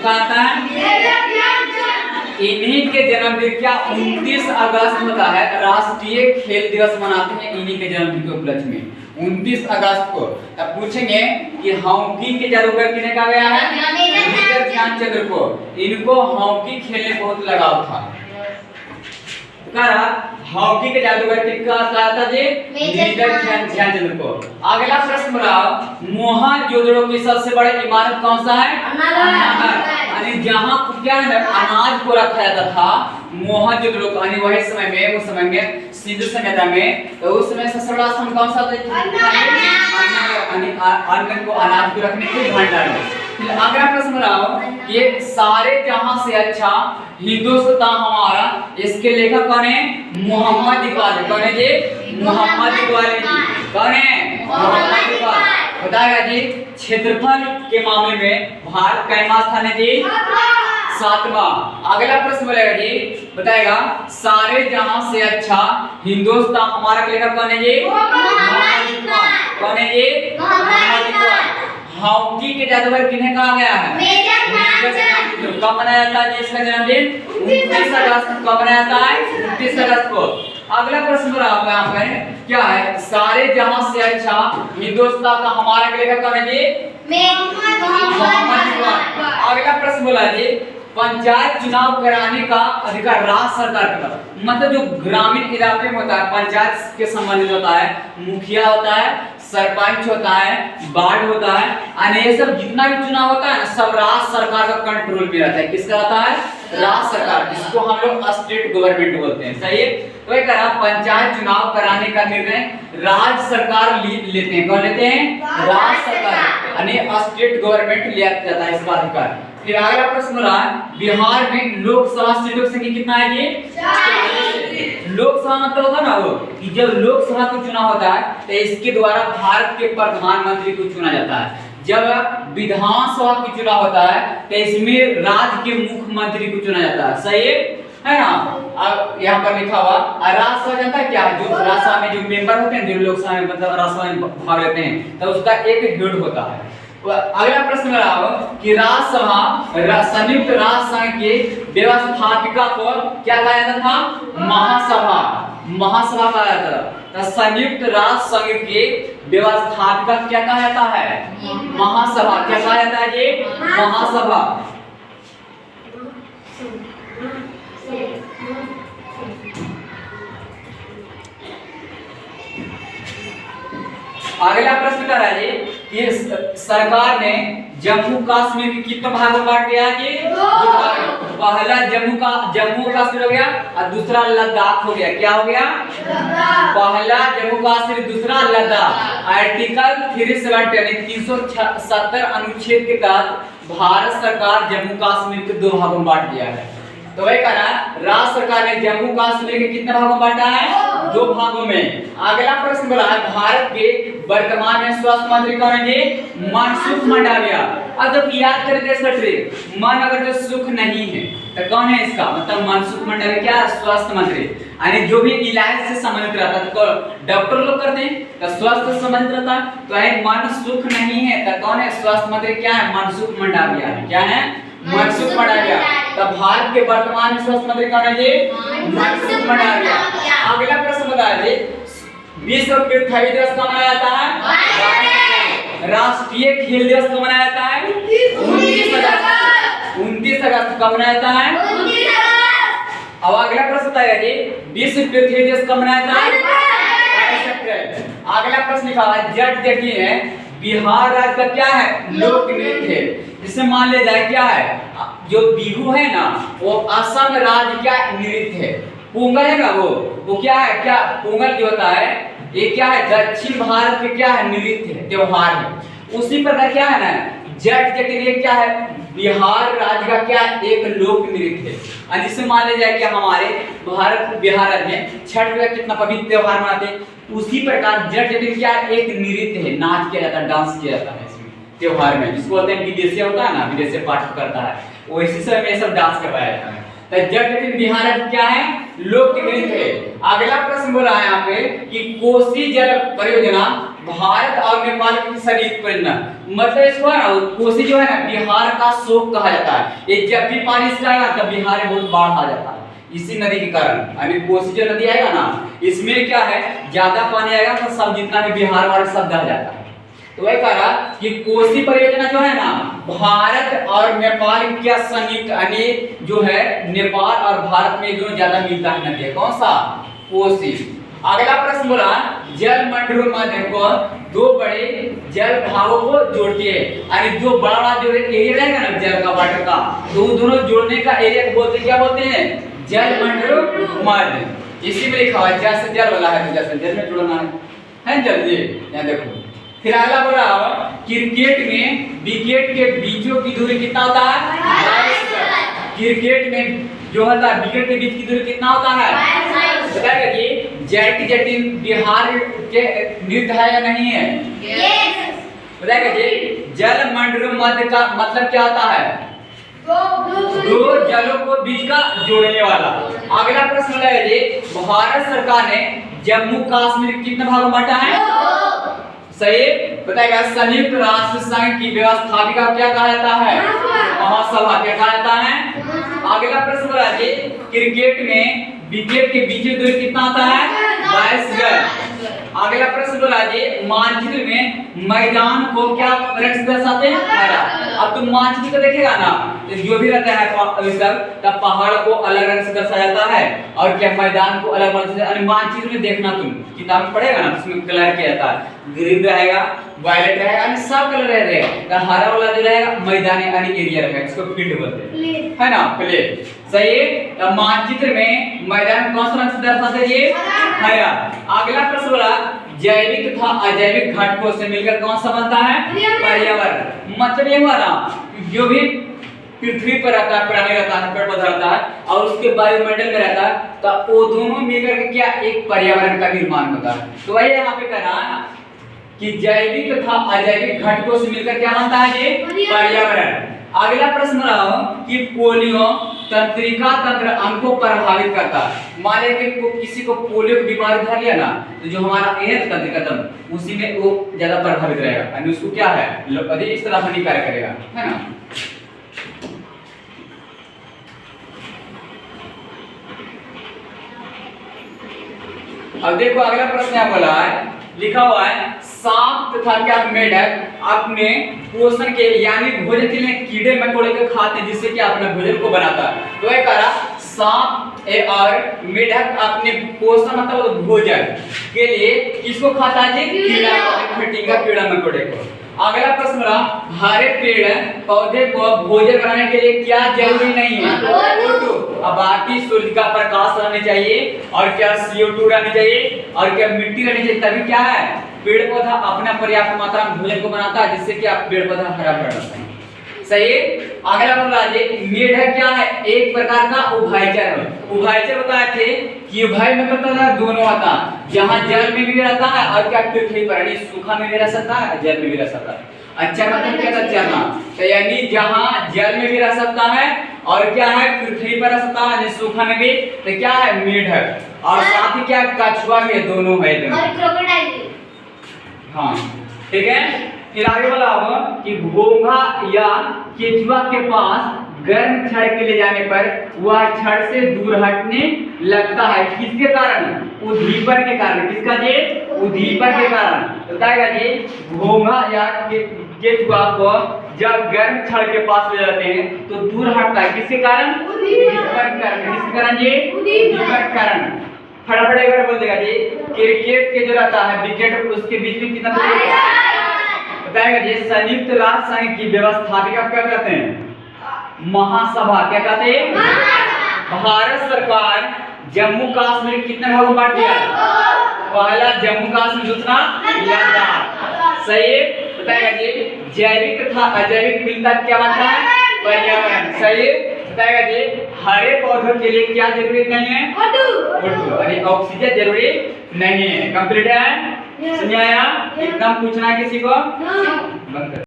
कहा जाता है। इन्हीं के जन्मदिन क्या 29 अगस्त होता है, राष्ट्रीय खेल दिवस मनाते हैं इन्हीं के जन्मदिन के उपलक्ष्य में 29 अगस्त को। तब पूछेंगे कि हॉकी के जादूगर किन्हें कहा गया है? मेजर ध्यानचंद को। इनको हॉकी खेलने बहुत लगाव था। हॉकी के जादूगर किसका कहा था जी? मेजर ध्यानचंद को। अगला प्रश्न बोला मोहनजोदड़ो की सबसे बड़ी इमारत कौन सा है? यानी जहाँ क्या है अनाज को रखा जाता था मोहनजोदड़ो को, यानी वही समय में उस समय में सिंधु सभ्यता में, तो उस समय सबसे बड़ा स्थान कौन सा था? अन्न को अनाज को रखने के भंडार में। अगला प्रश्न बनाओ कि सारे जहां से अच्छा हिंदुस्तान हमारा, इसके लेखक कौन है? मोहम्मद इकबाल। कौन है जी? मोहम्मद इकबाल जी। कौन है? मोहम्मद इकबाल। बताएगा जी क्षेत्रफल के मामले में भारत का स्थान है जी? 7वां। अगला प्रश्न बोलेगा जी, बताएगा सारे जहां से अच्छा हिंदुस्तान हमारा के लेखक कौन है जी? मोहम्मद इकबाल। कौन है जी? मोहम्मद इकबाल। हॉकी के जादूगर किन्हें कहा गया है? मेजर ध्यानचंद। कब मनाया जाता है इसका जन्मदिन? 29 अगस्त। कब मनाया जाता है? 29 अगस्त को। अगला प्रश्न यहाँ पर क्या है? सारे जहां से अच्छा हिंदुस्तान का हमारा के लेखक कौन है जी? मोहम्मद इकबाल। अगला प्रश्न बोला जी पंचायत चुनाव कराने का अधिकार राज्य सरकार का, मतलब जो ग्रामीण इलाके में होता है पंचायत के संबंधित होता है, मुखिया होता है, सरपंच होता है, वार्ड होता है, और ये सब जितना भी चुनाव होता है ना सब राज्य सरकार का कंट्रोल में रहता है। किसका रहता है? राज्य सरकार, जिसको हम लोग स्टेट गवर्नमेंट बोलते हैं। सही है। तो ये कहा पंचायत चुनाव कराने का निर्णय राज्य सरकार लेते हैं। कौन लेते हैं? राज्य सरकार, यानी स्टेट गवर्नमेंट ले जाता है इसका अधिकार। फिर अगला प्रश्न बोला बिहार में लोकसभा सीटों की संख्या कितना है जी? 40। लोकसभा मतलब होता ना वो कि जब लोकसभा का चुनाव होता है तो इसके द्वारा भारत के प्रधानमंत्री को चुना जाता है। जब विधानसभा का चुनाव होता है तो इसमें राज्य के मुख्यमंत्री को चुना जाता है। सही है ना? अब यहाँ पर लिखा हुआ राज्यसभा जनता है क्या है? जो राज्यसभा में जो मेंबर होते हैं, जो लोकसभा में मतलब राज्यसभा में भाग लेते हैं, तो उसका एक हेड होता है। अगला प्रश्न लगाओ कि राज्यसभा संयुक्त राष्ट्र संघ के व्यवस्थापिका को क्या कहा जाता था? महासभा। महासभा कहा जाता था। तो संयुक्त राष्ट्र संघ के व्यवस्थापिका क्या कहा जाता है? महासभा। क्या कहा जाता है जी? महासभा। अगला प्रश्न कर रहा है कि सरकार ने जम्मू कश्मीर के कितने भागों में बांट दिया है? पहला जम्मू कश्मीर हो गया और दूसरा लद्दाख हो गया। क्या हो गया? पहला जम्मू कश्मीर, दूसरा लद्दाख। आर्टिकल 370 अनुच्छेद के तहत भारत सरकार जम्मू कश्मीर के 2 भागों में बांट दिया है। तो वही कहा राज्य सरकार ने जम्मू कश्मीर के कितने भागों में बांटा है? 2 भागों में। अगला प्रश्न बोला है भारत के वर्तमान में स्वास्थ्य मंत्री कौन है जी? मनसुख मंडाविया। अब जब याद करें इसका ट्रिक, मन अगर जो सुख नहीं है तो कौन है इसका? मतलब मनसुख मंडाविया क्या? स्वास्थ्य मंत्री। यानी जो भी इलाज से संबंधित रहता है तो डॉक्टर लोग करते हैं, तो स्वास्थ्य से संबंधित रहता है। तो है मन सुख नहीं है तो कौन है? स्वास्थ्य मंत्री क्या है? मनसुख मंडाविया। क्या है? मनसुख मंडाविया। तब भारत के वर्तमान में स्वास्थ्य मंत्री कौन है जी? मनसुख मंडाविया। अगला प्रश्न बताया जी विश्व पृथ्वी दिवस कब मनाया जाता है? राष्ट्रीय खेल दिवस कब मनाया जाता है? 29 अगस्त। 29 अगस्त कब मनाया जाता है? अब अगला प्रश्न बताया जी विश्व पृथ्वी दिवस कब मनाया जाता है? 22 अप्रैल। अगला प्रश्न लिखा है जट देखिए है बिहार राज्य का क्या है? लोक नृत्य है। जिससे मान ले जाए क्या है? जो बिहू है ना वो असम राज्य क्या नृत्य है। पोंगल है ना वो क्या है? क्या पोंगल जो होता है ये क्या है? दक्षिण भारत के क्या है? नृत्य है, त्योहार है। उसी प्रकार क्या है ना जट के लिए क्या है? बिहार राज्य का क्या एक लोक नृत्य है। जिससे मान ले जाए कि हमारे भारत बिहार राज्य में छठ का कितना पवित्र त्योहार मनाते हैं, उसी प्रकार जट जटिल क्या एक नृत्य है, नाच किया जाता है, डांस किया जाता है इसमें त्योहार में, जिसको बोलते हैं विदेशी होता है ना, विदेशी पाठ करता है वो इसी समय में सब डांस करवाया जाता है। तो जट जटिल बिहार क्या है? लोक नृत्य है। अगला प्रश्न बोला है यहाँ पे कि कोसी जल परियोजना भारत और नेपाल की संयुक्त परियोजना, मतलब इसको है ना कोसी जो है ना बिहार का शोक कहा जाता है। ये जब भी पानी इसका आएगा तब बिहार में बहुत बाढ़ आ जाता है इसी नदी के कारण। अभी कोसी जो नदी आएगा ना इसमें क्या है ज्यादा पानी आएगा तो सब जितना भी बिहार वाले सब दह जाता है। तो वही कह रहा कि कोसी परियोजना जो है ना भारत और नेपाल का संयुक्त यानी जो है नेपाल और भारत में दोनों ज्यादा मिलता है नदी है। कौन सा? कोसी। अगला प्रश्न बोला जल मंडल मध्य को दो बड़े जल भागों को जोड़ती है यानी जो बड़ा जो एरिया रहेगा ना जल का वाटर का तो दोनों जोड़ने का एरिया को बोलते क्या बोलते हैं? जल मंडल मध्य। इसी में लिखा हुआ है जल से जल वाला है तो जल से जल में जुड़ना है जल्दी यहाँ देखो। फिर अगला बोला क्रिकेट में विकेट के बीचों की दूरी कितना होता है? 22 गज। क्रिकेट में जो होता है विकेट के बीच की दूरी कितना होता है? बताएगा कि जटी बिहार के नृत्य है या नहीं है? बताएगा जी जल मंडल मध्य का मतलब क्या होता है? दो जलों को बीच का जोड़ने वाला। अगला प्रश्न है जी भारत सरकार ने जम्मू कश्मीर कितने भागों में बांटा है? सही बताएगा संयुक्त राष्ट्र संघ की व्यवस्थापिका क्या कहा जाता है? महासभा क्या कहा जाता है? अगला प्रश्न बोला जी क्रिकेट में विकेट के बीच की दूरी कितना होता है? 22 गज। अगला प्रश्न बोला जी मानचित्र में मैदान को क्या रंग से दर्शाते हैं? हरा। अब तुम मानचित्र को देखेगा ना तो जो भी रहता है सब तब पहाड़ को अलग रंग से दर्शाया जाता है और क्या मैदान को अलग रंग से। मानचित्र में देखना तुम किताब में पढ़ेगा ना उसमें कलर किया जाता है ग्रीन रहेगा वायलेट रहेगा यानी सब कलर रहेगा। हरा वाला जो रहेगा मैदानी यानी एरिया रहेगा इसको फील्ड बोलते हैं है ना प्ले। सही है मानचित्र में मैदान कौन सा रंग से दर्शाते हैं? ये हरा। अगला प्रश्न बोला जैविक तथा अजैविक घटकों से मिलकर कौन सा बनता है? पर्यावरण। मतलब ये हुआ ना जो भी पृथ्वी पर रहता है प्राणी रहता है पेड़ पौधा रहता है और उसके वायुमंडल में रहता है तो वो दोनों मिलकर के क्या एक पर्यावरण का निर्माण होता है। तो वही यहाँ पे कहना कि जैविक तथा अजैविक घटकों से मिलकर क्या बनता है? ये पर्यावरण। अगला प्रश्न रहा कि पोलियो तंत्रिका तंत्र अंग को प्रभावित करता है। मान लीजिए कि किसी को पोलियो की बीमारी धर लिया ना तो जो हमारा तंत्रिका तंत्र उसी में वो ज्यादा प्रभावित रहेगा यानी उसको क्या है अधिक इस तरह हानिकारक करेगा है ना। अब देखो अगला प्रश्न यहाँ बोला है लिखा हुआ है सांप तथा क्या मेढक अपने पोषण के यानी भोजन के लिए कीड़े मकोड़े को खाते हैं जिससे कि अपने भोजन को बनाता है। तो ये कहा सांप और मेढक अपने पोषण मतलब भोजन के लिए किसको खाता है? कीड़ा फटिंगा कीड़ा मकोड़े को। अगला प्रश्न रहा हरे पेड़ पौधे को भोजन बनाने के लिए क्या जरूरी नहीं है? फोटो। अब बाकी सूर्य का प्रकाश रहना चाहिए और क्या CO2 रहनी चाहिए और क्या मिट्टी रहनी चाहिए तभी क्या है पेड़ पौधा अपना पर्याप्त मात्रा में भोजन को बनाता है जिससे कि आप पेड़ पौधा हरा भरा रहता है। सही। अगला बोला जी मेढक क्या है? एक प्रकार का उभयचर है। उभयचर बताए थे कि उभय में पता है दोनों आता जहाँ जल में भी रहता है और क्या पृथ्वी पर यानी सूखा में भी रह सकता है जल में भी रह सकता है। अच्छा मतलब क्या था चरना तो यानी जहाँ जल में भी रह सकता है और क्या है पृथ्वी पर रह सकता है सूखा में भी तो क्या है मेढक और साथ ही क्या कछुआ भी दोनों है दोनों। हाँ ठीक है। फिर आगे बोला अब कि घोंघा या केचुआ के पास गर्म छड़ के ले जाने पर वह छड़ से दूर हटने लगता है किसके कारण? उद्दीपन के कारण। किसका जी? उद्दीपन के कारण। बताएगा जी घोंघा या केचुआ को जब गर्म छड़ के पास ले जाते हैं तो दूर हटता है किसके कारण? उद्दीपन कारण। किसके कारण जी? उद्दीपन कारण। फटाफट एक बार बोल देगा जी क्रिकेट के जो रहता है विकेट उसके बीच में कितना दूरी है? बताएगा जी संयुक्त राष्ट्र संघ की व्यवस्थापिका क्या कहते हैं? महासभा। क्या कहते हैं? भारत सरकार जम्मू कश्मीर कितने भागों में बांट दिया? पहला जम्मू कश्मीर दूसरा लद्दाख। सही। बताएगा जी जैविक तथा अजैविक मिलता क्या बनता है? पर्यावरण। सही। बताएगा जी हरे पौधों के लिए क्या जरूरी नहीं है? फोटो यानी ऑक्सीजन जरूरी नहीं है। कंप्लीट है? समझ आया? इतना पूछना किसी को?